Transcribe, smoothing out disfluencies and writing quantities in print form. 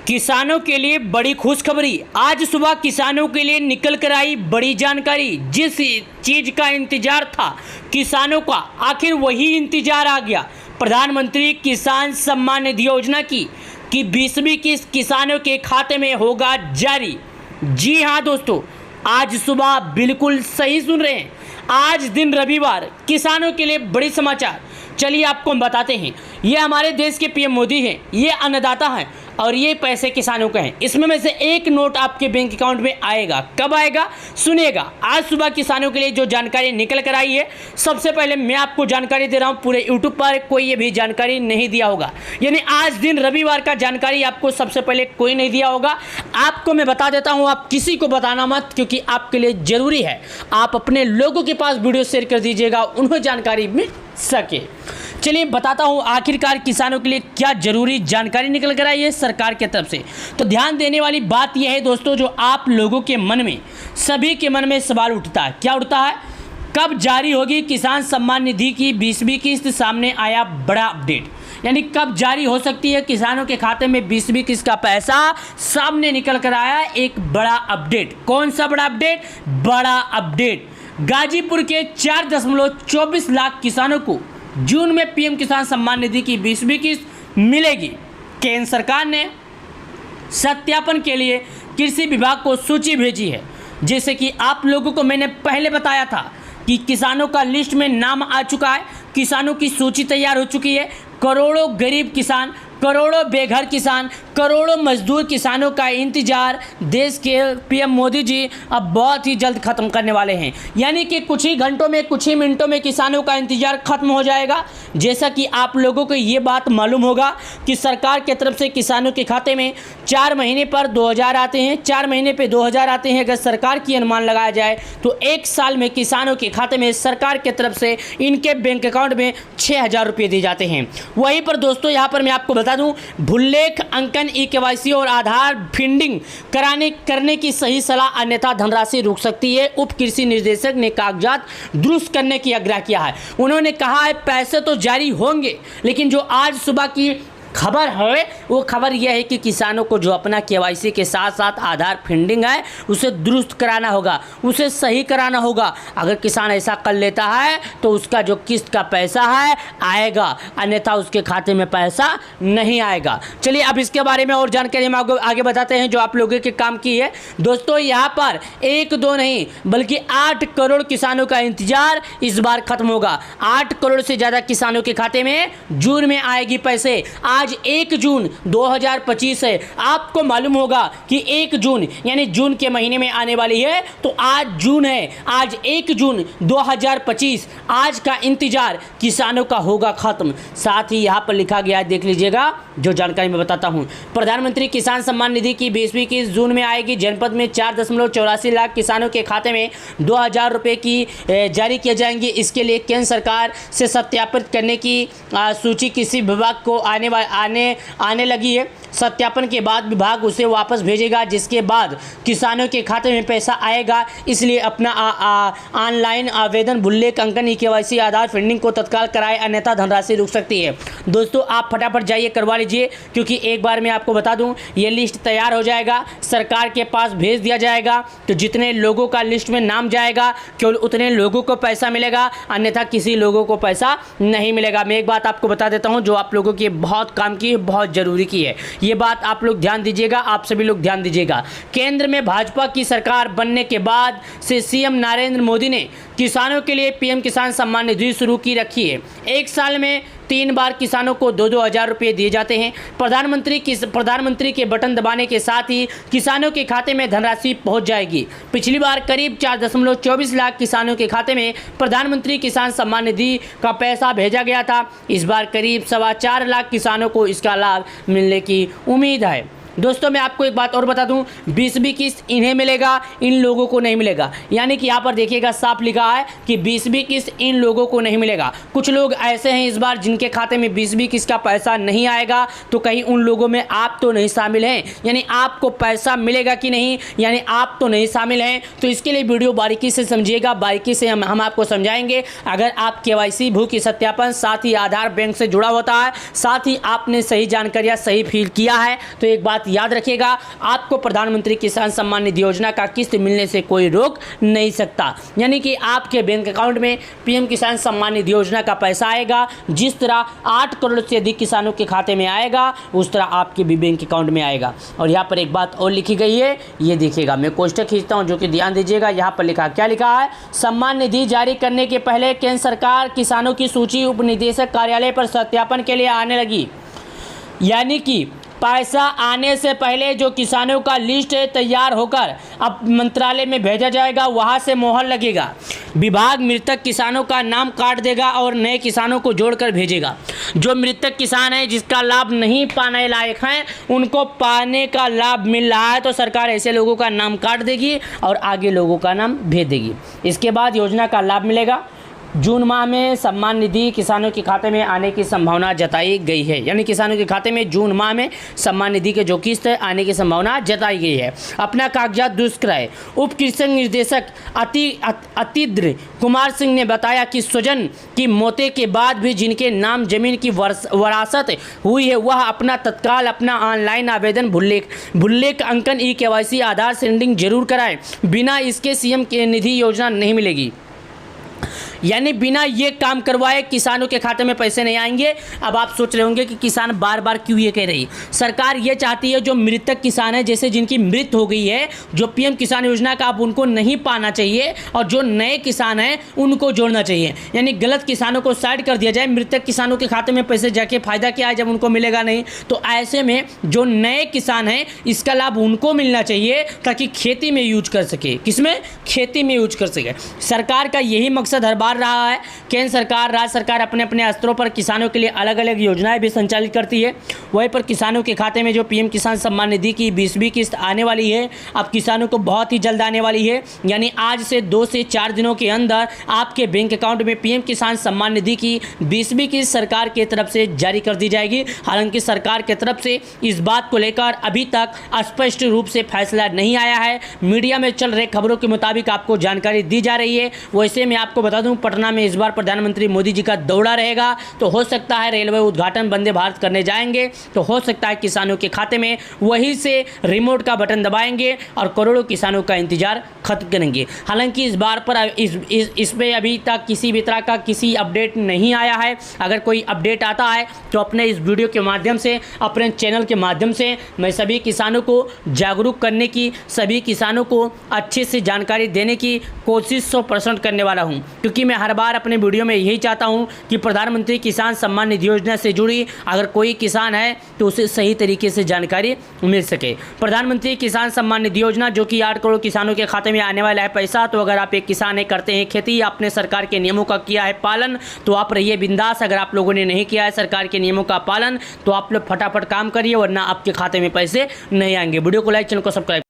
किसानों के लिए बड़ी खुशखबरी। आज सुबह किसानों के लिए निकल कर आई बड़ी जानकारी। जिस चीज़ का इंतजार था किसानों का, आखिर वही इंतजार आ गया। प्रधानमंत्री किसान सम्मान निधि योजना की 20वीं किस्त किसानों के खाते में होगा जारी। जी हाँ दोस्तों, आज सुबह बिल्कुल सही सुन रहे हैं, आज दिन रविवार, किसानों के लिए बड़ी समाचार। चलिए आपको हम बताते हैं। ये हमारे देश के पीएम मोदी हैं, ये अन्नदाता हैं और ये पैसे किसानों के हैं। इसमें में से एक नोट आपके बैंक अकाउंट में आएगा। कब आएगा सुनिएगा। आज सुबह किसानों के लिए जो जानकारी निकल कर आई है, सबसे पहले मैं आपको जानकारी दे रहा हूँ। पूरे यूट्यूब पर कोई ये भी जानकारी नहीं दिया होगा, यानी आज दिन रविवार का जानकारी आपको सबसे पहले कोई नहीं दिया होगा। आपको मैं बता देता हूँ, आप किसी को बताना मत, क्योंकि आपके लिए जरूरी है। आप अपने लोगों के पास वीडियो शेयर कर दीजिएगा, उन्हें जानकारी मिल सके। चलिए बताता हूँ आखिरकार किसानों के लिए क्या जरूरी जानकारी निकल कर आई है सरकार की तरफ से। तो ध्यान देने वाली बात यह है दोस्तों, जो आप लोगों के मन में, सभी के मन में सवाल उठता है। क्या उठता है? कब जारी होगी किसान सम्मान निधि की 20वीं किस्त? सामने आया बड़ा अपडेट, यानी कब जारी हो सकती है किसानों के खाते में 20वीं किस्त का पैसा। सामने निकल कर आया एक बड़ा अपडेट। कौन सा बड़ा अपडेट? बड़ा अपडेट। गाजीपुर के 4.24 लाख किसानों को जून में पीएम किसान सम्मान निधि की 20वीं किस्त मिलेगी। केंद्र सरकार ने सत्यापन के लिए कृषि विभाग को सूची भेजी है। जैसे कि आप लोगों को मैंने पहले बताया था कि किसानों का लिस्ट में नाम आ चुका है, किसानों की सूची तैयार हो चुकी है। करोड़ों गरीब किसान, करोड़ों बेघर किसान, करोड़ों मजदूर किसानों का इंतजार देश के पीएम मोदी जी अब बहुत ही जल्द खत्म करने वाले हैं। यानी कि कुछ ही घंटों में, कुछ ही मिनटों में किसानों का इंतजार खत्म हो जाएगा। जैसा कि आप लोगों को ये बात मालूम होगा कि सरकार की तरफ से किसानों के खाते में 4 महीने पर 2000 आते हैं, 4 महीने पे 2000 आते हैं। अगर सरकार की अनुमान लगाया जाए तो एक साल में किसानों के खाते में सरकार की तरफ से इनके बैंक अकाउंट में 6000 रुपये दिए जाते हैं। वहीं पर दोस्तों यहाँ पर मैं आपको बता दूं, भूलेख अंकन ई-केवाईसी और आधार फंडिंग करने की सही सलाह, अन्यथा धनराशि रुक सकती है। उप कृषि निदेशक ने कागजात दुरुस्त करने की आग्रह किया है। उन्होंने कहा है पैसे तो जारी होंगे, लेकिन जो आज सुबह की खबर है वो खबर यह है कि किसानों को जो अपना केवाईसी के साथ साथ आधार फंडिंग है उसे दुरुस्त कराना होगा, उसे सही कराना होगा। अगर किसान ऐसा कर लेता है तो उसका जो किस्त का पैसा है आएगा, अन्यथा उसके खाते में पैसा नहीं आएगा। चलिए अब इसके बारे में और जानकारी हम आगे बताते हैं जो आप लोगों के काम की है। दोस्तों यहाँ पर 1-2 नहीं बल्कि 8 करोड़ किसानों का इंतजार इस बार खत्म होगा। 8 करोड़ से ज़्यादा किसानों के खाते में जून में आएगी पैसे। आज 1 जून 2025 है। आपको मालूम होगा कि 1 जून यानी जून के महीने में आने वाली है, तो आज जून है, आज 1 जून 2025। आज का इंतजार किसानों का होगा खत्म। साथ ही यहाँ पर लिखा गया है, देख लीजिएगा जो जानकारी मैं बताता हूँ। प्रधानमंत्री किसान सम्मान निधि की 20वीं किस्त जून में आएगी। जनपद में 4.84 लाख किसानों के खाते में 2000 रुपये की जारी किए जाएंगे। इसके लिए केंद्र सरकार से सत्यापित करने की सूची कृषि विभाग को आने लगी है। सत्यापन के बाद विभाग उसे वापस भेजेगा, जिसके बाद किसानों के खाते में पैसा आएगा। इसलिए अपना ऑनलाइन आवेदन भूलेख अंकन ई-केवाईसी आधार फंडिंग को तत्काल कराएं, अन्यथा धनराशि रुक सकती है। दोस्तों आप फटाफट जाइए करवा लीजिए, क्योंकि एक बार मैं आपको बता दूं, ये लिस्ट तैयार हो जाएगा, सरकार के पास भेज दिया जाएगा। तो जितने लोगों का लिस्ट में नाम जाएगा केवल उतने लोगों को पैसा मिलेगा, अन्यथा किसी लोगों को पैसा नहीं मिलेगा। मैं एक बात आपको बता देता हूँ जो आप लोगों की बहुत काम की, बहुत ज़रूरी की है। ये बात आप लोग ध्यान दीजिएगा, आप सभी लोग ध्यान दीजिएगा। केंद्र में भाजपा की सरकार बनने के बाद से सीएम नरेंद्र मोदी ने किसानों के लिए पीएम किसान सम्मान निधि शुरू की रखी है। एक साल में 3 बार किसानों को 2-2 हज़ार रुपये दिए जाते हैं। प्रधानमंत्री के बटन दबाने के साथ ही किसानों के खाते में धनराशि पहुंच जाएगी। पिछली बार करीब 4.24 लाख किसानों के खाते में प्रधानमंत्री किसान सम्मान निधि का पैसा भेजा गया था। इस बार करीब 4.25 लाख किसानों को इसका लाभ मिलने की उम्मीद है। दोस्तों मैं आपको एक बात और बता दूं, 20वीं किस्त इन्हें मिलेगा, इन लोगों को नहीं मिलेगा। यानी कि यहाँ पर देखिएगा साफ लिखा है कि 20वीं किस्त इन लोगों को नहीं मिलेगा। कुछ लोग ऐसे हैं इस बार जिनके खाते में 20वीं किस्त का पैसा नहीं आएगा, तो कहीं उन लोगों में आप तो नहीं शामिल हैं। यानी आपको पैसा मिलेगा कि नहीं, यानी आप तो नहीं शामिल हैं। तो इसके लिए वीडियो बारीकी से समझिएगा, बारीकी से हम आपको समझाएंगे। अगर आप केवाईसी भू की सत्यापन, साथ ही आधार बैंक से जुड़ा होता है, साथ ही आपने सही जानकारियाँ सही फिल किया है, तो एक बात बात याद रखिएगा, आपको प्रधानमंत्री किसान सम्मान निधि योजना का किस्त मिलने से कोई रोक नहीं सकता। यानी कि आपके बैंक अकाउंट में पीएम किसान सम्मान निधि योजना का पैसा आएगा। जिस तरह 8 करोड़ से अधिक किसानों के खाते में आएगा, उस तरह आपके भी बैंक अकाउंट में आएगा। और यहाँ पर एक बात और लिखी गई है, ये देखिएगा, मैं कोष्टक खींचता हूँ जो कि ध्यान दीजिएगा। यहाँ पर लिखा, क्या लिखा है, सम्मान निधि जारी करने के पहले केंद्र सरकार किसानों की सूची उप निदेशक कार्यालय पर सत्यापन के लिए आने लगी। यानी कि पैसा आने से पहले जो किसानों का लिस्ट तैयार होकर अब मंत्रालय में भेजा जाएगा, वहां से मोहर लगेगा। विभाग मृतक किसानों का नाम काट देगा और नए किसानों को जोड़कर भेजेगा। जो मृतक किसान है, जिसका लाभ नहीं पाने लायक हैं, उनको पाने का लाभ मिल रहा है, तो सरकार ऐसे लोगों का नाम काट देगी और आगे लोगों का नाम भेज देगी। इसके बाद योजना का लाभ मिलेगा। जून माह में सम्मान निधि किसानों के खाते में आने की संभावना जताई गई है। यानी किसानों के खाते में जून माह में सम्मान निधि के जो किस्त है आने की संभावना जताई गई है। अपना कागजात दुरुस्त कराए। उप कृषि निदेशक अतिद्र कुमार सिंह ने बताया कि स्वजन की मौत के बाद भी जिनके नाम जमीन की वरासत हुई है, वह अपना तत्काल अपना ऑनलाइन आवेदन भुल्लेख अंकन KYC आधार से लिंक जरूर कराएं। बिना इसके सीएम की निधि योजना नहीं मिलेगी। यानी बिना ये काम करवाए किसानों के खाते में पैसे नहीं आएंगे। अब आप सोच रहे होंगे कि किसान बार बार क्यों ये कह रही। सरकार ये चाहती है जो मृतक किसान है, जैसे जिनकी मृत्यु हो गई है, जो पीएम किसान योजना का अब उनको नहीं पाना चाहिए और जो नए किसान हैं उनको जोड़ना चाहिए। यानी गलत किसानों को साइड कर दिया जाए, मृतक किसानों के खाते में पैसे जाके फायदा क्या है जब उनको मिलेगा नहीं। तो ऐसे में जो नए किसान हैं इसका लाभ उनको मिलना चाहिए ताकि खेती में यूज कर सके। किसमें? खेती में यूज कर सके। सरकार का यही मकसद हर बार रहा है। केंद्र सरकार, राज्य सरकार अपने अपने स्तरों पर किसानों के लिए अलग अलग योजनाएं भी संचालित करती है। वहीं पर किसानों के खाते में जो पीएम किसान सम्मान निधि की 20वीं किस्त आने वाली है, अब किसानों को बहुत ही जल्द आने वाली है। यानी आज से 2 से 4 दिनों के अंदर आपके बैंक अकाउंट में पीएम किसान सम्मान निधि की 20वीं किस्त सरकार की तरफ से जारी कर दी जाएगी। हालांकि सरकार की तरफ से इस बात को लेकर अभी तक स्पष्ट रूप से फैसला नहीं आया है। मीडिया में चल रहे खबरों के मुताबिक आपको जानकारी दी जा रही है। वैसे मैं आपको बता दूं, पटना में इस बार प्रधानमंत्री मोदी जी का दौरा रहेगा, तो हो सकता है रेलवे उद्घाटन वंदे भारत करने जाएंगे, तो हो सकता है किसानों के खाते में वहीं से रिमोट का बटन दबाएंगे और करोड़ों किसानों का इंतजार खत्म करेंगे। हालांकि इस बार पर इसमें अभी तक किसी भी तरह का किसी अपडेट नहीं आया है। अगर कोई अपडेट आता है तो अपने इस वीडियो के माध्यम से, अपने चैनल के माध्यम से मैं सभी किसानों को जागरूक करने की, सभी किसानों को अच्छे से जानकारी देने की कोशिश 100% करने वाला हूं। क्योंकि मैं हर बार अपने वीडियो में यही चाहता हूं कि प्रधानमंत्री किसान सम्मान निधि योजना से जुड़ी अगर कोई किसान है तो उसे सही तरीके से जानकारी मिल सके। प्रधानमंत्री किसान सम्मान निधि योजना जो कि 8 करोड़ किसानों के खाते में आने वाला है पैसा, तो अगर आप एक किसान है, करते हैं खेती, आपने सरकार के नियमों का किया है पालन, तो आप रहिए बिंदास। अगर आप लोगों ने नहीं किया है सरकार के नियमों का पालन, तो आप लोग फटाफट काम करिए, वरना आपके खाते में पैसे नहीं आएंगे। वीडियो को लाइक, चैनल को सब्सक्राइब।